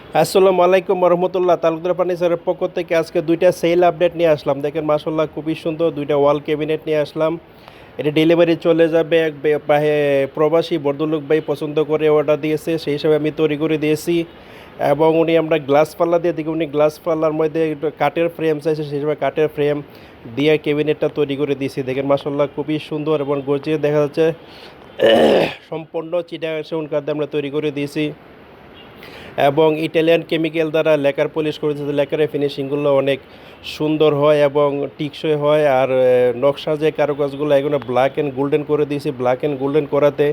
আসসালামু আলাইকুম রহমতুল্লাহ। তালুকদার ফার্নিচারের পক্ষ থেকে আজকে দুইটা সেল আপডেট নিয়ে আসলাম। দেখেন মাশাল্লাহ খুবই সুন্দর দুইটা ওয়াল ক্যাবিনেট নিয়ে আসলাম। এটা ডেলিভারি চলে যাবে এক প্রবাসী ভদ্রলোক ভাই পছন্দ করে অর্ডার দিয়েছে, সেই হিসাবে আমি তৈরি করে দিয়েছি। এবং উনি আমরা গ্লাস পাল্লা দিয়ে দেখি, উনি গ্লাস পাল্লার মধ্যে একটু কাঠের ফ্রেম চাইছে, সেই হিসাবে কাঠের ফ্রেম দিয়ে ক্যাবিনেটটা তৈরি করে দিয়েছি। দেখেন মাশাল্লাহ খুবই সুন্দর এবং গর্জিয়ে দেখা যাচ্ছে। সম্পূর্ণ চিটাগাং সেগুন কাঠ দিয়ে আমরা তৈরি করে দিয়েছি এবং ইটালিয়ান কেমিক্যাল দ্বারা লেকার পলিশ করেছে। লেকারের ফিনিশিংগুলো অনেক সুন্দর হয় এবং টিকসই হয়। আর নকশার যে কারুকাজগুলো এগুলো ব্ল্যাক অ্যান্ড গোল্ডেন করে দিয়েছি। ব্ল্যাক অ্যান্ড গোল্ডেন করাতে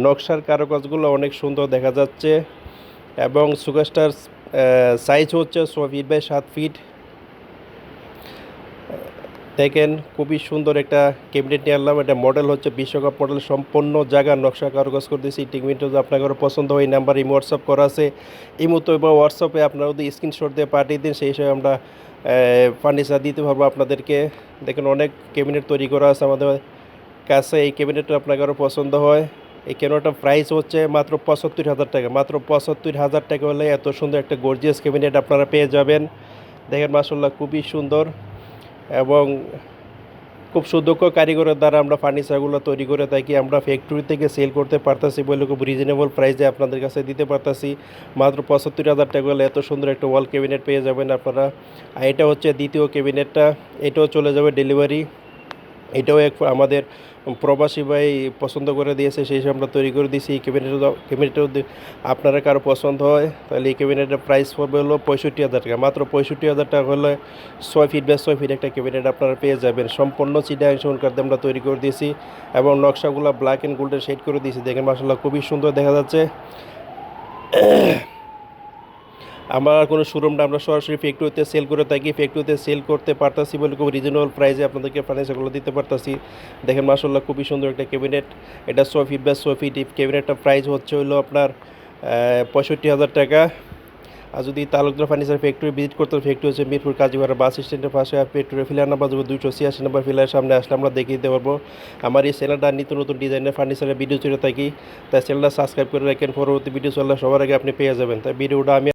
নকশার কারুকাজগুলো অনেক সুন্দর দেখা যাচ্ছে। এবং সুগারস্টার সাইজ হচ্ছে 6 ফিট বাই 7 ফিট। দেখেন খুবই সুন্দর একটা ক্যাবিনেট নিয়ে আনলাম। এটা মডেল হচ্ছে বিশ্বকাপ মডেল, সম্পূর্ণ জায়গার নকশা কারুকাজ করে দিয়েছি। টিকমিনটা যদি আপনাদের পছন্দ হয়, এই নাম্বার ইমো হোয়াটসঅ্যাপ করা আছে। ইমোতে বা হোয়াটসঅ্যাপে আপনারা যদি স্ক্রিনশট দিয়ে পাঠিয়ে দিন, সেই হিসাবে আমরা ফার্নিচার দিতে পারবো আপনাদেরকে। দেখেন অনেক ক্যাবিনেট তৈরি করা আছে আমাদের কাছে। এই ক্যাবিনেটটা আপনাদেরও পছন্দ হয়। এই ক্যাবিনেটটার প্রাইস হচ্ছে মাত্র 75,000 টাকা। মাত্র 75,000 টাকা হলে এত সুন্দর একটা গর্জিয়াস ক্যাবিনেট আপনারা পেয়ে যাবেন। দেখেন মাশাআল্লাহ খুবই সুন্দর এবং খুব সুদক্ষ কারিগরের দ্বারা আমরা ফার্নিচারগুলো তৈরি করে থাকি। আমরা ফ্যাক্টরি থেকে সেল করতে পারতাছি বলে খুব রিজনেবল প্রাইসে আপনাদের কাছে দিতে পারতাছি। মাত্র 75,000 টাকা হলে এত সুন্দর একটা ওয়াল ক্যাবিনেট পেয়ে যাবেন আপনারা। আর এটা হচ্ছে দ্বিতীয় ক্যাবিনেটটা, এটাও চলে যাবে ডেলিভারি। এটাও এক আমাদের প্রবাসী ভাই পছন্দ করে দিয়েছে, সেই হিসেবে আমরা তৈরি করে দিয়েছি। এই ক্যাবিনেটটাও আপনারা কারো পছন্দ হয় তাহলে এই ক্যাবিনেটের প্রাইস পড়বে হলো 65,000 টাকা। মাত্র 65,000 টাকা হলে 6 ফিট বাই 6 ফিট একটা ক্যাবিনেট আপনারা পেয়ে যাবেন। সম্পূর্ণ চিটাগাং সেগুন কাঠ দিয়ে আমরা তৈরি করে দিয়েছি এবং নকশাগুলো ব্ল্যাক অ্যান্ড গোল্ডেন শেড করে দিয়েছি। দেখেন মাশাআল্লাহ খুবই সুন্দর দেখা যাচ্ছে। আমার কোনো শোরুমটা আমরা সরাসরি ফ্যাক্টরিতে সেল করে থাকি। ফ্যাক্টরিতে সেল করতে পারতাছি বলে খুব রিজনেবল প্রাইসে আপনাদেরকে ফার্নিচারগুলো দিতে পারতাছি। দেখেন মাশাআল্লাহ খুবই সুন্দর একটা ক্যাবিনেট। এটা 6 ফিট বাই 6 ফিট। এই ক্যাবিনেটটার প্রাইস হচ্ছে হলো আপনার 65,000 টাকা। আর যদি তালুকদার ফার্নিচার ফ্যাক্টরি ভিজিট করতে, ফ্যাক্টরি হচ্ছে মিরপুর কাজীপাড়া বাস স্ট্যান্ডের পাশে। ফ্যাক্টরি ফিলার নাম্বার 286 নম্বর ফিলার সামনে আসলে আমরা দেখিয়ে দিতে পারবো। আমার এই চ্যানেলটা নিত্য নতুন ডিজাইনের ফার্নিচারের ভিডিও ছেড়ে থাকি, তাই চ্যানেলটা সাবস্ক্রাইব করে রাখেন। পরবর্তী ভিডিও চললে সবার আগে আপনি পেয়ে যাবেন। তাই ভিডিওটা আমি